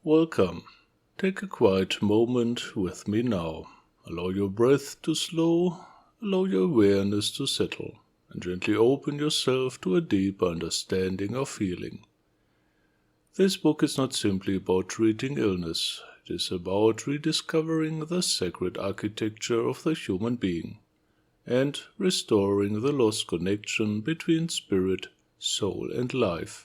Welcome. Take a quiet moment with me now. Allow your breath to slow, allow your awareness to settle, and gently open yourself to a deeper understanding of healing. This book is not simply about treating illness, it is about rediscovering the sacred architecture of the human being and restoring the lost connection between spirit, soul, and life.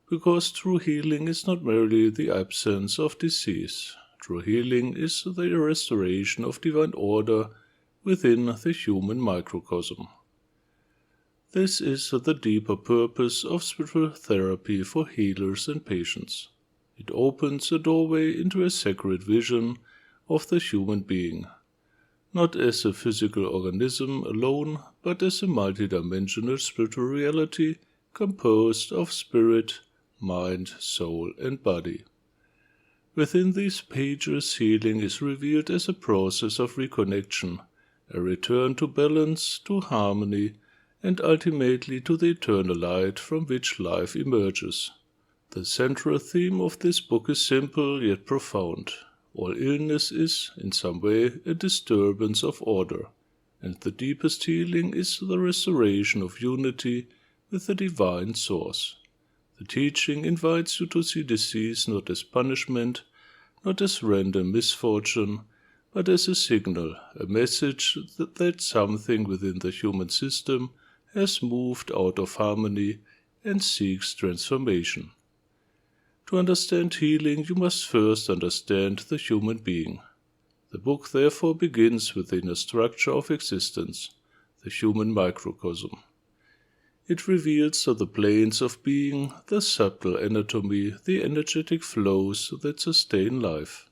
Because true healing is not merely the absence of disease. True healing is the restoration of divine order within the human microcosm. This is the deeper purpose of spiritual therapy for healers and patients. It opens a doorway into a sacred vision of the human being, not as a physical organism alone, but as a multidimensional spiritual reality composed of spirit, mind, soul, and body. Within these pages, healing is revealed as a process of reconnection, a return to balance, to harmony, and ultimately to the eternal light from which life emerges. The central theme of this book is simple yet profound. All illness is, in some way, a disturbance of order, and the deepest healing is the restoration of unity with the divine source. The teaching invites you to see disease not as punishment, not as random misfortune, but as a signal, a message that something within the human system has moved out of harmony and seeks transformation. To understand healing, you must first understand the human being. The book therefore begins with the inner structure of existence, the human microcosm. It reveals the planes of being, the subtle anatomy, the energetic flows that sustain life.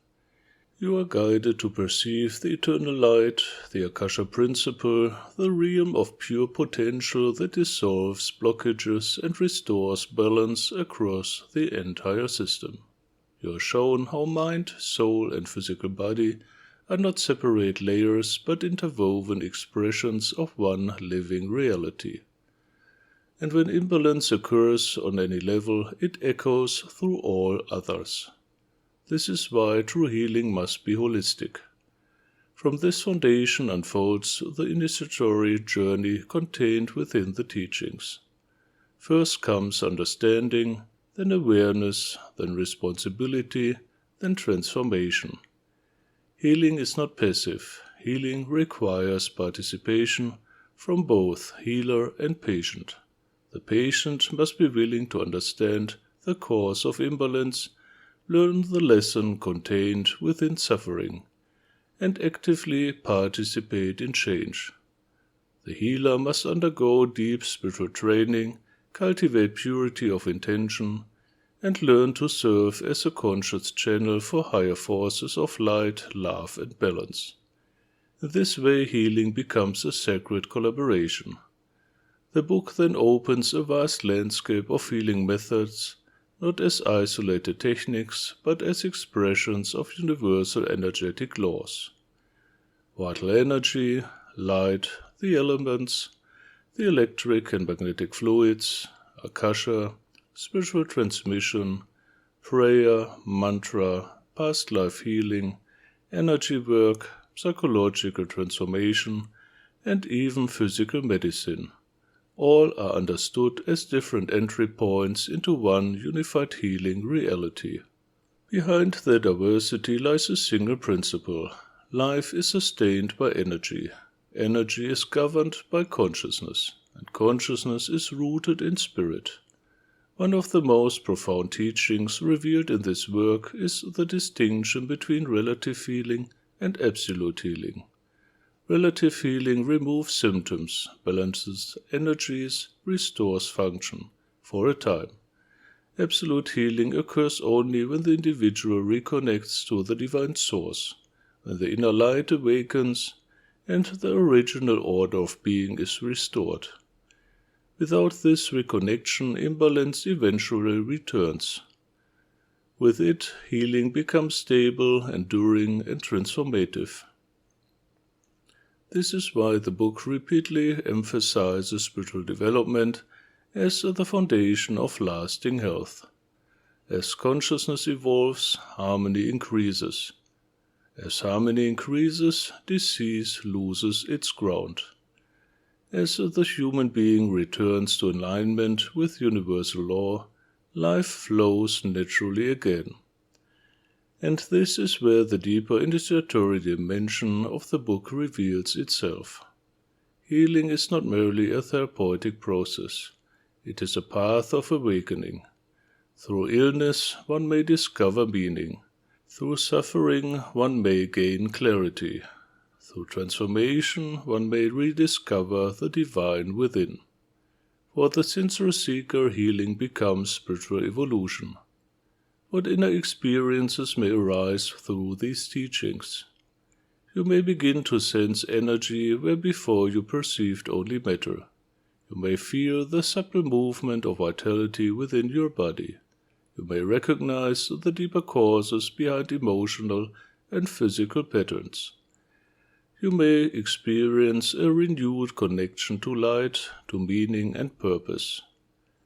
You are guided to perceive the eternal light, the Akasha principle, the realm of pure potential that dissolves blockages and restores balance across the entire system. You are shown how mind, soul, and physical body are not separate layers but interwoven expressions of one living reality. And when imbalance occurs on any level, it echoes through all others. This is why true healing must be holistic. From this foundation unfolds the initiatory journey contained within the teachings. First comes understanding, then awareness, then responsibility, then transformation. Healing is not passive. Healing requires participation from both healer and patient. The patient must be willing to understand the cause of imbalance, learn the lesson contained within suffering, and actively participate in change. The healer must undergo deep spiritual training, cultivate purity of intention, and learn to serve as a conscious channel for higher forces of light, love, and balance. In this way, healing becomes a sacred collaboration. The book then opens a vast landscape of healing methods, not as isolated techniques, but as expressions of universal energetic laws. Vital energy, light, the elements, the electric and magnetic fluids, Akasha, spiritual transmission, prayer, mantra, past life healing, energy work, psychological transformation, and even physical medicine. All are understood as different entry points into one unified healing reality. Behind their diversity lies a single principle. Life is sustained by energy. Energy is governed by consciousness, and consciousness is rooted in spirit. One of the most profound teachings revealed in this work is the distinction between relative healing and absolute healing. Relative healing removes symptoms, balances energies, restores function, for a time. Absolute healing occurs only when the individual reconnects to the divine source, when the inner light awakens, and the original order of being is restored. Without this reconnection, imbalance eventually returns. With it, healing becomes stable, enduring, and transformative. This is why the book repeatedly emphasizes spiritual development as the foundation of lasting health. As consciousness evolves, harmony increases. As harmony increases, disease loses its ground. As the human being returns to alignment with universal law, life flows naturally again. And this is where the deeper initiatory dimension of the book reveals itself. Healing is not merely a therapeutic process. It is a path of awakening. Through illness, one may discover meaning. Through suffering, one may gain clarity. Through transformation, one may rediscover the divine within. For the sincere seeker, healing becomes spiritual evolution. What inner experiences may arise through these teachings? You may begin to sense energy where before you perceived only matter. You may feel the subtle movement of vitality within your body. You may recognize the deeper causes behind emotional and physical patterns. You may experience a renewed connection to light, to meaning and purpose.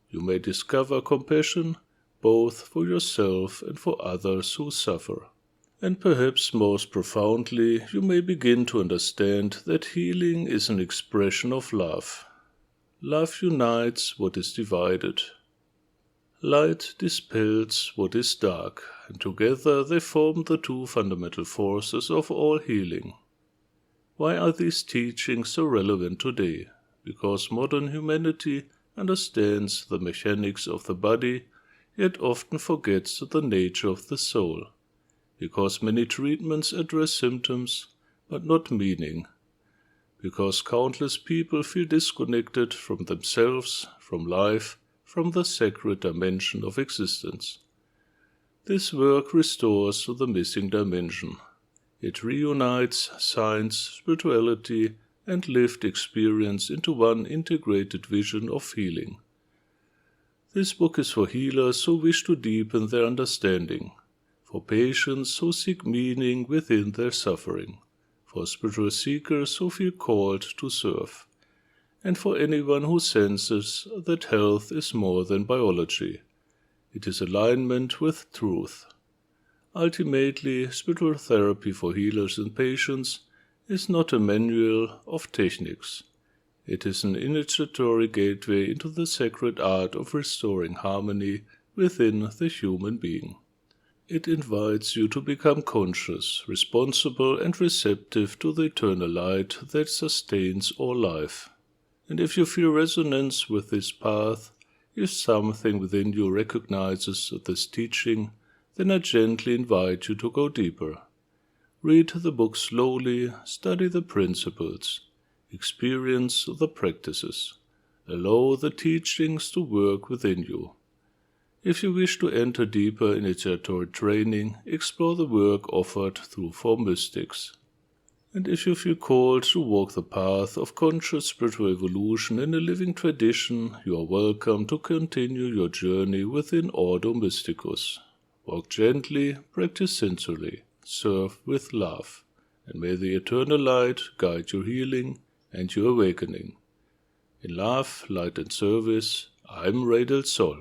You may discover compassion, both for yourself and for others who suffer. And perhaps most profoundly, you may begin to understand that healing is an expression of love. Love unites what is divided. Light dispels what is dark, and together they form the two fundamental forces of all healing. Why are these teachings so relevant today? Because modern humanity understands the mechanics of the body, yet often forgets the nature of the soul. Because many treatments address symptoms, but not meaning. Because countless people feel disconnected from themselves, from life, from the sacred dimension of existence. This work restores the missing dimension. It reunites science, spirituality, and lived experience into one integrated vision of healing. This book is for healers who wish to deepen their understanding, for patients who seek meaning within their suffering, for spiritual seekers who feel called to serve, and for anyone who senses that health is more than biology. It is alignment with truth. Ultimately, spiritual therapy for healers and patients is not a manual of techniques. It is an initiatory gateway into the sacred art of restoring harmony within the human being. It invites you to become conscious, responsible, and receptive to the eternal light that sustains all life. And if you feel resonance with this path, if something within you recognizes this teaching, then I gently invite you to go deeper. Read the book slowly, study the principles, experience the practices. Allow the teachings to work within you. If you wish to enter deeper initiatory training, explore the work offered through 4 mystics. And if you feel called to walk the path of conscious spiritual evolution in a living tradition, you are welcome to continue your journey within Ordo Mysticus. Walk gently, practice sincerely, serve with love, and may the eternal light guide your healing and your awakening. In love, light and service, I'm Ray del Sol.